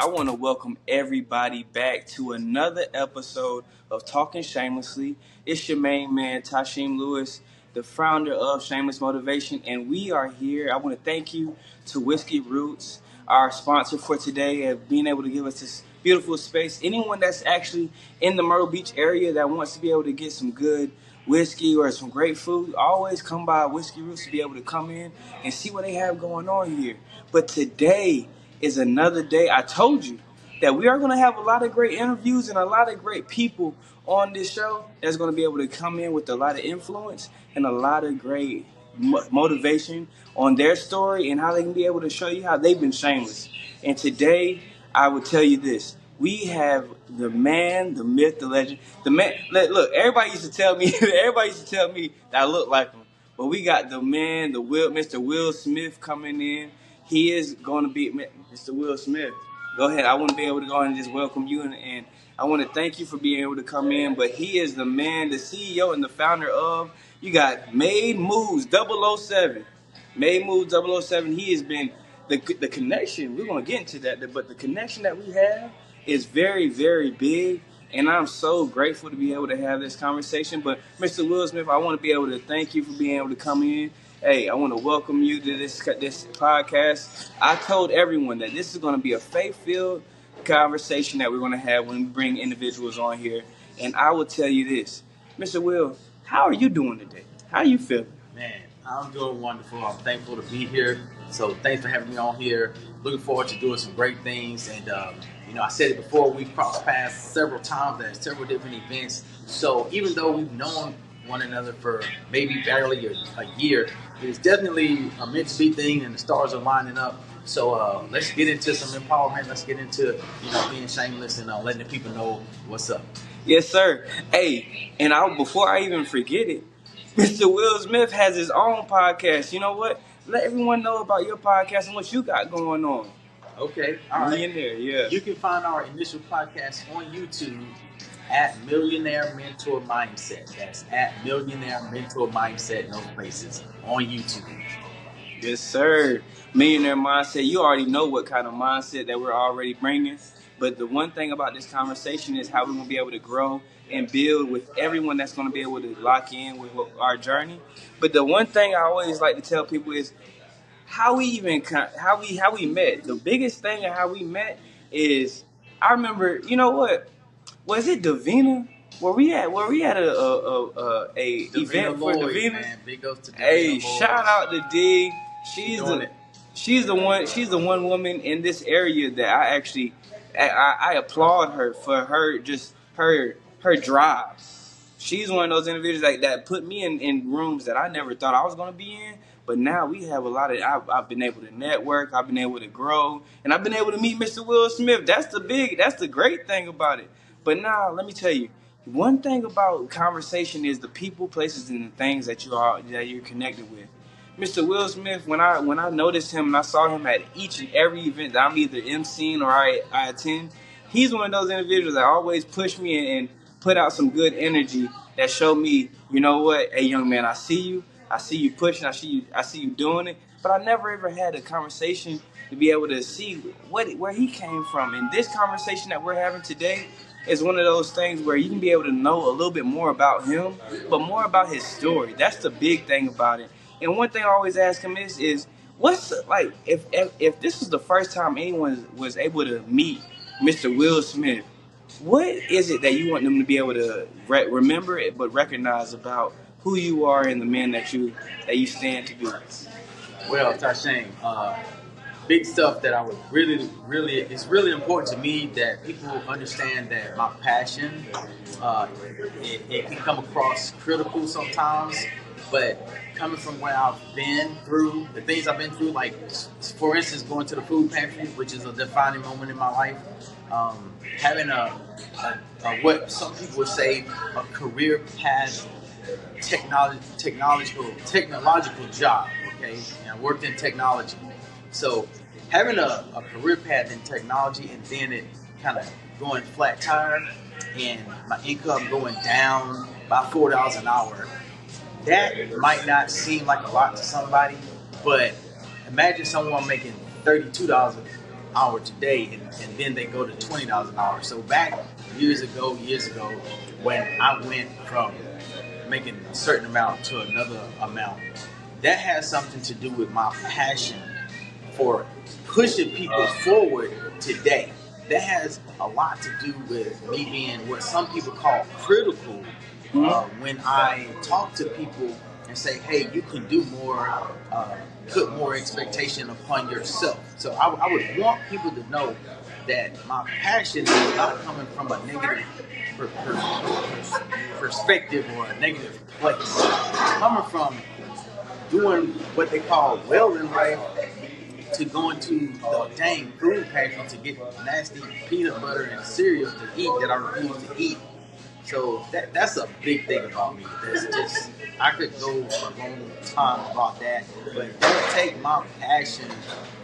I want to welcome everybody back to another episode of Talking Shamelessly. It's your main man, Tasheem Lewis, the founder of Shameless Motivation, and we are here. I want to thank you to Whiskey Roots, our sponsor for today, and being able to give us this beautiful space. Anyone that's actually in the Myrtle Beach area that wants to be able to get some good whiskey or some great food, always come by Whiskey Roots to be able to come in and see what they have going on here. But today is another day. I told you that we are going to have a lot of great interviews and a lot of great people on this show that's going to be able to come in with a lot of influence and a lot of great motivation on their story and how they can be able to show you how they've been shameless. And today, I will tell you this. We have the man, the myth, the legend. The man. Look, everybody used to tell me. Everybody used to tell me that I look like him. But we got the man, Mr. Will Smith coming in. He is going to be Mr. Will Smith. Go ahead. I want to be able to go and just welcome you, and I want to thank you for being able to come in. But he is the man, the CEO, and the founder of. You got Made Moves 007. Made Moves 007. He has been the connection. We're going to get into that, but the connection that we have is very, very big. And I'm so grateful to be able to have this conversation. But Mr. Will Smith, I want to be able to thank you for being able to come in. Hey, I want to welcome you to this podcast. I told everyone that this is going to be a faith-filled conversation that we're going to have when we bring individuals on here. And I will tell you this, Mr. Will, how are you doing today? How are you feeling? Man, I'm doing wonderful. I'm thankful to be here. So thanks for having me on here. Looking forward to doing some great things. And, I said it before, we've crossed paths several times at several different events. So even though we've known one another for maybe barely a year, it's definitely a meant to be thing and the stars are lining up. So let's get into some empowerment. Let's get into, being shameless and letting the people know what's up. Yes, sir. Hey, and before I even forget it, Mr. Will Smith has his own podcast. You know what? Let everyone know about your podcast and what you got going on. Okay, all right. Millionaire, yeah. You can find our initial podcast on YouTube at Millionaire Mentor Mindset. That's at Millionaire Mentor Mindset, no places, on YouTube. Yes, sir. Millionaire Mindset. You already know what kind of mindset that we're already bringing. But the one thing about this conversation is how we're going to be able to grow and build with everyone that's going to be able to lock in with our journey. But the one thing I always like to tell people is how we met. The biggest thing of how we met is I remember. You know what? Was it Davina? Were we at a event for Davina? Man. Big ups to Davina. Hey, shout out to D. She's the one woman in this area that I applaud her for her drive. She's one of those individuals that put me in rooms that I never thought I was going to be in. But now we have a lot of. I've been able to network. I've been able to grow, and I've been able to meet Mr. Will Smith. That's the great thing about it. But now let me tell you, one thing about conversation is the people, places, and the things that you're connected with. Mr. Will Smith, when I noticed him and I saw him at each and every event that I'm either emceeing or I attend, he's one of those individuals that always push me and put out some good energy that show me, you know what, hey young man, I see you pushing, I see you doing it, but I never ever had a conversation to be able to see where he came from. And this conversation that we're having today is one of those things where you can be able to know a little bit more about him, but more about his story. That's the big thing about it. And one thing I always ask him is what's like if this is the first time anyone was able to meet Mr. Will Smith, what is it that you want them to be able to remember it but recognize about who you are and the man that you stand to be? Well, Tasheem, big stuff that I would it's really important to me that people understand that my passion, it can come across critical sometimes, but coming from where I've been through, the things I've been through, like for instance, going to the food pantry, which is a defining moment in my life, having a what some people would say a career path, technological job. Okay, and I worked in technology, so having a career path in technology and then it kind of going flat tire and my income going down by $4 an hour. That might not seem like a lot to somebody, but imagine someone making $32 hour today, and then they go to $20 an hour. So back years ago, when I went from making a certain amount to another amount, that has something to do with my passion for pushing people forward today. That has a lot to do with me being what some people call critical. When I talk to people and say, hey, you can do more, put more expectation upon yourself. So I would want people to know that my passion is not coming from a negative perspective or a negative place. It's coming from doing what they call well in life, to going to the dang food pantry to get nasty peanut butter and cereal to eat that I refuse to eat. So that's a big thing about me. That's just, I could go for a long time about that, but don't take my passion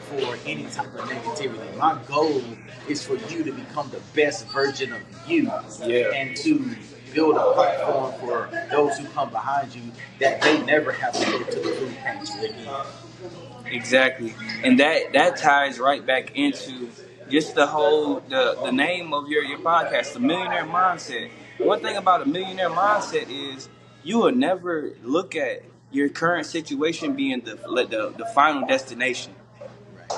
for any type of negativity. My goal is for you to become the best version of you, and to build a platform for those who come behind you, that they never have to go to the food pantry again. Exactly, and that ties right back into just the name of your podcast, the Millionaire Mindset. One thing about a millionaire mindset is you will never look at your current situation being the final destination.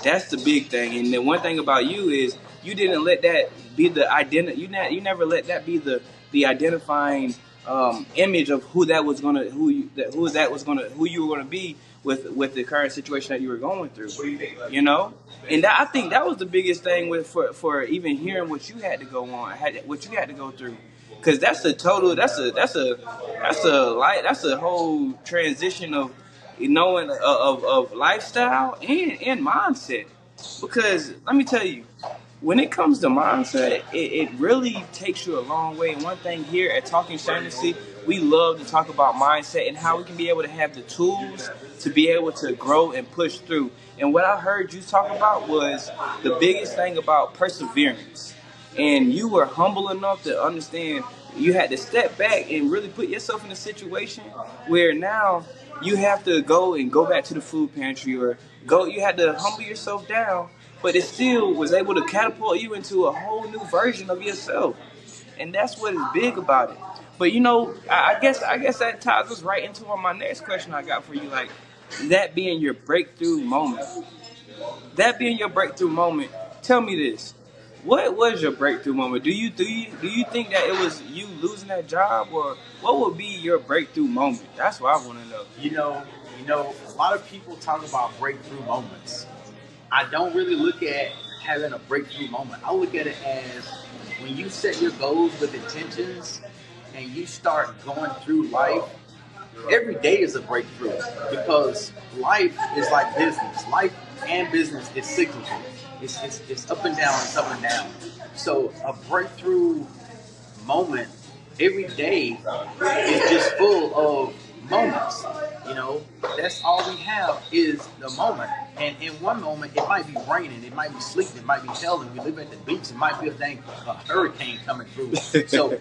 That's the big thing. And the one thing about you is you didn't let that be the identity. You never let that be the identifying image of who that was gonna who you were gonna be with the current situation that you were going through. You know, and I think that was the biggest thing for even hearing what you had to go on, what you had to go through. Because that's a whole transition of knowing of lifestyle and mindset. Because let me tell you, when it comes to mindset, it really takes you a long way. And one thing here at Talking Shamelessly, we love to talk about mindset and how we can be able to have the tools to be able to grow and push through. And what I heard you talk about was the biggest thing about perseverance. And you were humble enough to understand you had to step back and really put yourself in a situation where now you have to go back to the food pantry, or you had to humble yourself down, but it still was able to catapult you into a whole new version of yourself. And that's what is big about it. But I guess that ties us right into my next question I got for you, like that being your breakthrough moment. That being your breakthrough moment, tell me this. What was your breakthrough moment? Do you think that it was you losing that job, or what would be your breakthrough moment? That's what I want to know. A lot of people talk about breakthrough moments. I don't really look at having a breakthrough moment. I look at it as when you set your goals with intentions and you start going through life. Every day is a breakthrough, because life is like business. Life and business is cyclical. It's up and down, it's up and down. So a breakthrough moment every day is just full of moments. That's all we have is the moment. And in one moment, it might be raining, it might be sleeting, it might be hailing. We live at the beach, it might be a hurricane coming through. So,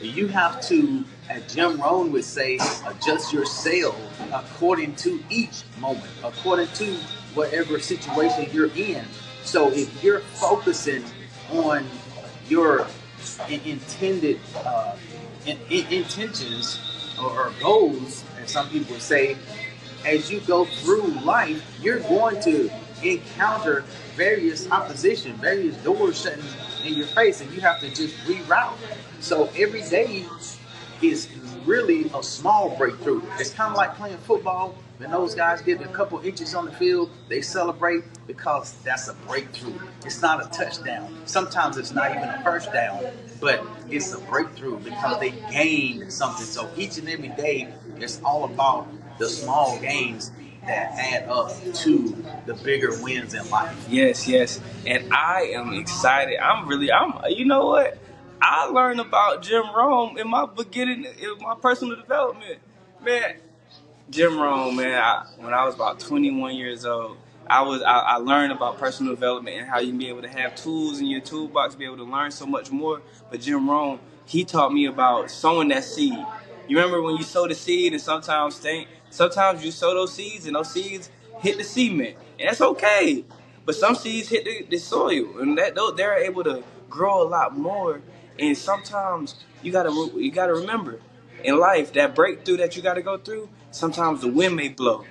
you have to, as Jim Rohn would say, adjust your sail according to each moment, according to whatever situation you're in. So if you're focusing on your intended intentions or goals, as some people say, as you go through life, you're going to encounter various opposition, various doors shutting in your face, and you have to just reroute. So every day is really a small breakthrough. It's kind of like playing football. When those guys get a couple inches on the field, they celebrate because that's a breakthrough. It's not a touchdown. Sometimes it's not even a first down, but it's a breakthrough because they gained something. So each and every day, it's all about the small gains that add up to the bigger wins in life. Yes. And I am excited. You know what? I learned about Jim Rohn in my personal development. Man, Jim Rohn, man, when I was about 21 years old, I learned about personal development and how you can be able to have tools in your toolbox, be able to learn so much more. But Jim Rohn, he taught me about sowing that seed. You remember when you sow the seed, and sometimes you sow those seeds and those seeds hit the cement, and that's okay. But some seeds hit the soil, and they're able to grow a lot more. And sometimes you gotta remember in life that breakthrough that you gotta go through. Sometimes the wind may blow,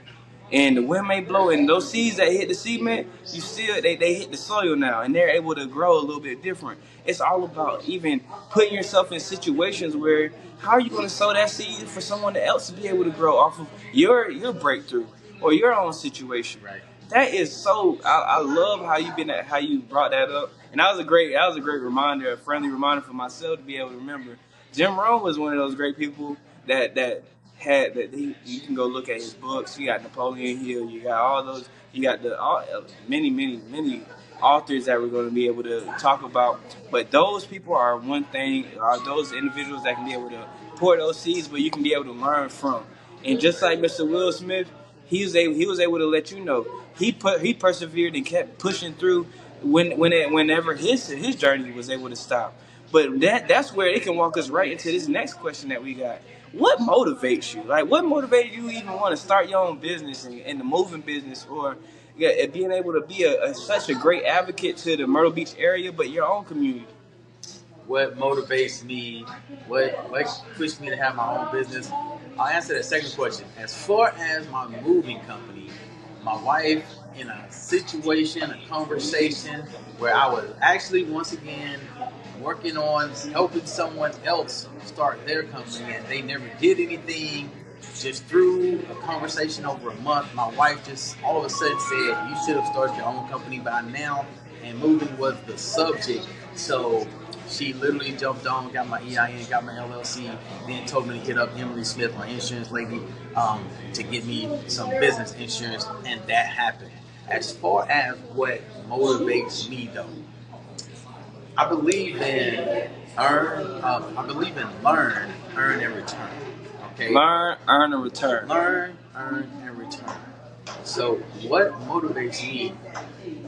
and the wind may blow, and those seeds that hit the cement, they hit the soil now, and they're able to grow a little bit different. It's all about even putting yourself in situations where how are you going to sow that seed for someone else to be able to grow off of your breakthrough or your own situation. Right. That is so. I love how you brought that up, and that was a great reminder, a friendly reminder for myself to be able to remember. Jim Rohn was one of those great people that had that you can go look at his books. You got Napoleon Hill. You got all those. You got many authors that we're going to be able to talk about. But those people are one thing. Are those individuals that can be able to pour those seeds, but you can be able to learn from. And just like Mr. Will Smith, he was able to let you know he persevered and kept pushing through whenever his journey was able to stop. But that's where it can walk us right into this next question that we got. What motivates you? Like, what motivated you even want to start your own business and the moving business, or being able to be such a great advocate to the Myrtle Beach area, but your own community? What motivates me? What pushed me to have my own business? I'll answer that second question. As far as my moving company, my wife in a situation, a conversation where I was actually once again working on helping someone else start their company, and they never did anything. Just through a conversation over a month, my wife just all of a sudden said, "You should have started your own company by now." And moving was the subject, so she literally jumped on, got my EIN, got my LLC, then told me to hit up Emily Smith, my insurance lady, to get me some business insurance, and that happened. As far as what motivates me, though, I believe in learn, earn, and return. Okay. Learn, earn, and return. Learn, earn, and return. So what motivates me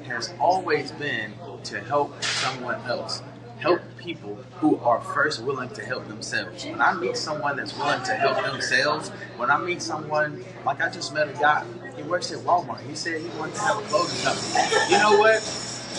has always been to help someone else. Help people who are first willing to help themselves. When I meet someone that's willing to help themselves, when I meet someone, like I just met a guy, he works at Walmart. He said he wanted to have a clothing company. You know what?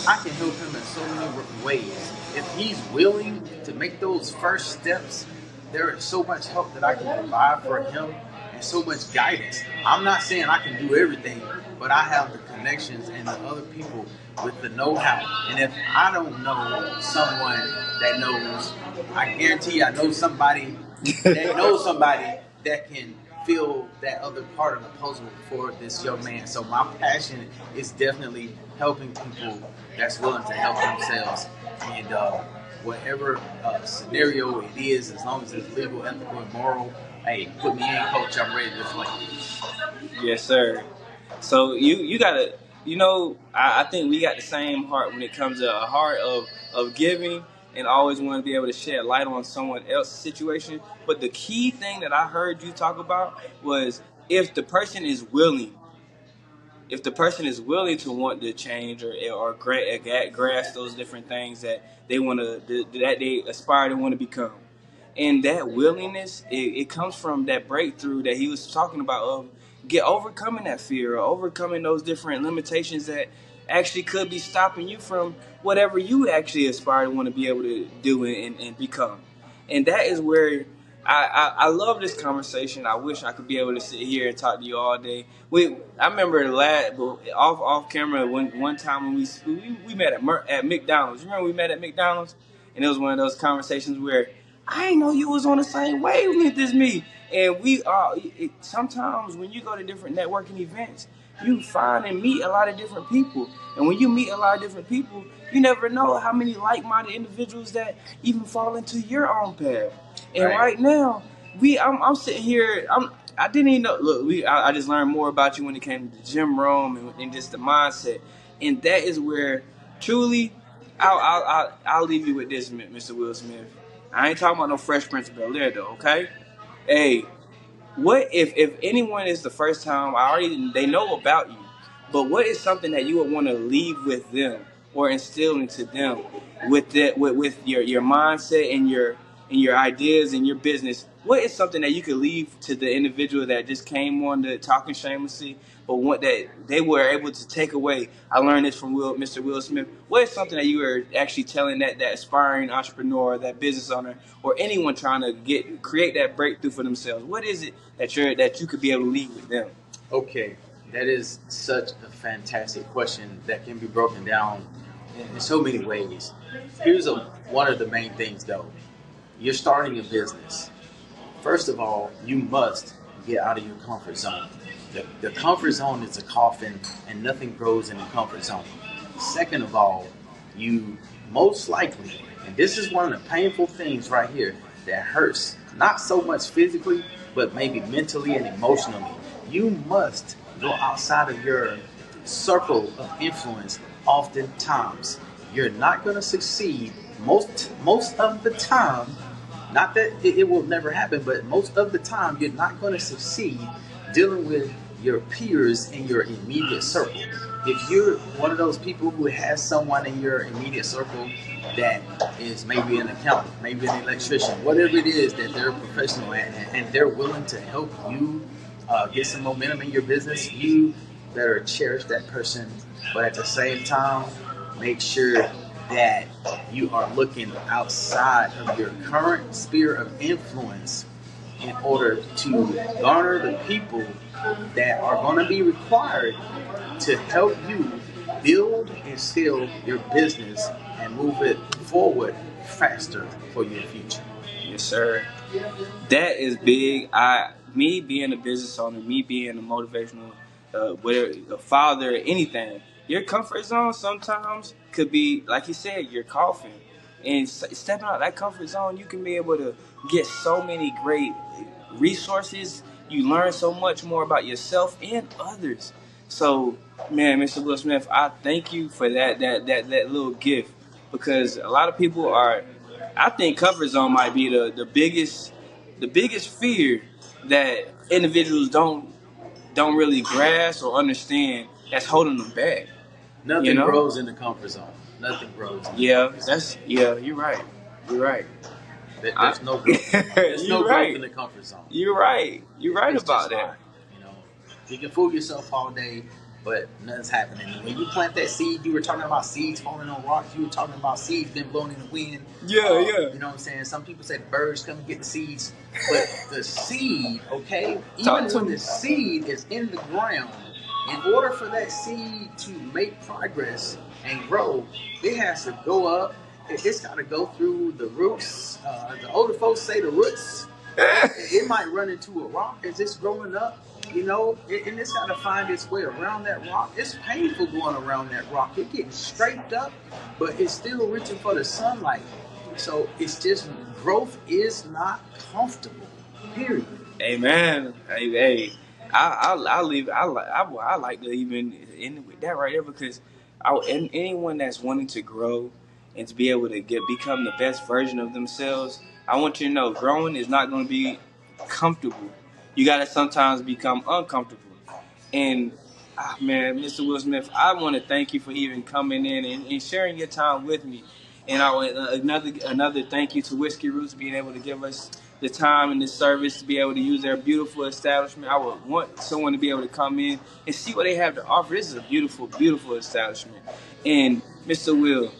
I can help him in so many ways. If he's willing to make those first steps, there is so much help that I can provide for him and so much guidance. I'm not saying I can do everything, but I have the connections and the other people with the know-how. And if I don't know someone that knows, I guarantee I know somebody that knows somebody that can fill that other part of the puzzle for this young man. So my passion is definitely helping people that's willing to help themselves. And whatever scenario it is, as long as it's legal, ethical, and moral, hey, put me in, coach. I'm ready to play. Yes, sir. So you gotta, I think we got the same heart when it comes to a heart of giving and always want to be able to shed light on someone else's situation. But the key thing that I heard you talk about was if the person is willing, to want to change or grasp those different things that they want to that they aspire to want to become. And that willingness, it comes from that breakthrough that he was talking about of overcoming that fear or overcoming those different limitations that actually could be stopping you from whatever you actually aspire to want to be able to do and become. And that is where I love this conversation. I wish I could be able to sit here and talk to you all day. I remember off camera one time when we met at McDonald's. You remember we met at McDonald's, and it was one of those conversations where I didn't know you was on the same wavelength as me. And we are. Sometimes when you go to different networking events, you find and meet a lot of different people. And when you meet a lot of different people, you never know how many like-minded individuals that even fall into your own path. And right now, I'm sitting here. I didn't even know. Look, I just learned more about you when it came to Jim Rome and just the mindset. And that is where truly, I'll leave you with this, Mr. Will Smith. I ain't talking about no Fresh Prince of Bel-Air though, okay? Hey, what if anyone is the first time they know about you, but what is something that you would want to leave with them or instill into them with your mindset and and your ideas and your business, what is something that you could leave to the individual that just came on to Talking Shamelessly, but what that they were able to take away? I learned this from Mr. Will Smith. What is something that you were actually telling that aspiring entrepreneur, that business owner, or anyone trying to create that breakthrough for themselves? What is it that you could be able to leave with them? Okay, that is such a fantastic question that can be broken down in so many ways. Here's one of the main things though. You're starting a business. First of all, you must get out of your comfort zone. The comfort zone is a coffin, and nothing grows in the comfort zone. Second of all, you most likely, and this is one of the painful things right here that hurts, not so much physically, but maybe mentally and emotionally. You must go outside of your circle of influence. Oftentimes, you're not going to succeed most of the time. Not that it will never happen, but most of the time, you're not going to succeed dealing with your peers in your immediate circle. If you're one of those people who has someone in your immediate circle that is maybe an accountant, maybe an electrician, whatever it is that they're professional at, and they're willing to help you get some momentum in your business, you better cherish that person. But at the same time, make sure that you are looking outside of your current sphere of influence in order to garner the people that are going to be required to help you build and scale your business and move it forward faster for your future. Yes, sir. That is big. Me being a business owner, me being a motivational, whatever, a father, anything. Your comfort zone sometimes could be, like you said, your coffin. And stepping out of that comfort zone, you can be able to get so many great resources. You learn so much more about yourself and others. So, man, Mr. Will Smith, I thank you for that little gift, because a lot of people are. I think comfort zone might be the biggest fear that individuals don't really grasp or understand, that's holding them back. You Nothing know? grows in the comfort zone. Nothing grows. Yeah, You're right. You're right. There's no growth. There's no growth in the comfort zone. You're right. You're right It's about just that. not. You know, you can fool yourself all day, but nothing's happening. When you plant that seed, you were talking about seeds falling on rocks. You were talking about seeds being blown in the wind. Yeah. You know what I'm saying? Some people say birds come and get the seeds, but the seed, okay, even when the seed is in the ground, in order for that seed to make progress and grow, it has to go up. It's got to go through the roots. The older folks say the roots. It might run into a rock as it's growing up, and it's got to find its way around that rock. It's painful going around that rock. It's getting scraped up, but it's still reaching for the sunlight. So it's just growth is not comfortable. Period. Amen. Hey, I leave. I like to even end with that right there, because anyone that's wanting to grow and to be able to become the best version of themselves, I want you to know growing is not going to be comfortable. You got to sometimes become uncomfortable. And man, Mr. Will Smith, I want to thank you for even coming in and sharing your time with me. And another thank you to Whiskey Roots being able to give us the time and the service to be able to use their beautiful establishment. I would want someone to be able to come in and see what they have to offer. This is a beautiful, beautiful establishment. And Mr. Will,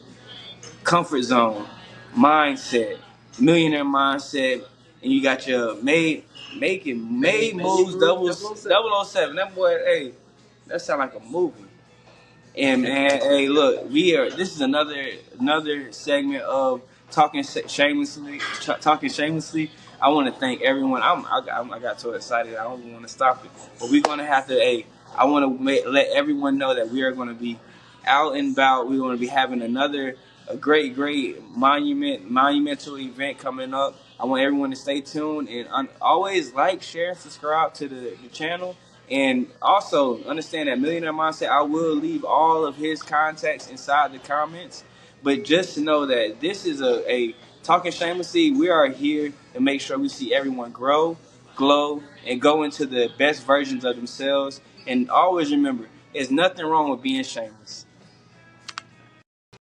comfort zone, mindset, millionaire mindset, and you got your made moves, double O seven. That boy, hey, that sound like a movie. And man, hey, look, this is another segment of shamelessly. Talking shamelessly. I want to thank everyone. I got so excited. I don't even want to stop it. But we're gonna have to. Hey, I want to let everyone know that we are going to be out and about. We're going to be having a great monumental event coming up. I want everyone to stay tuned and always like, share, and subscribe to the channel. And also understand that Millionaire Mindset, I will leave all of his contacts inside the comments. But just to know that this is a Talking Shamelessly, we are here to make sure we see everyone grow, glow, and go into the best versions of themselves. And always remember, there's nothing wrong with being shameless.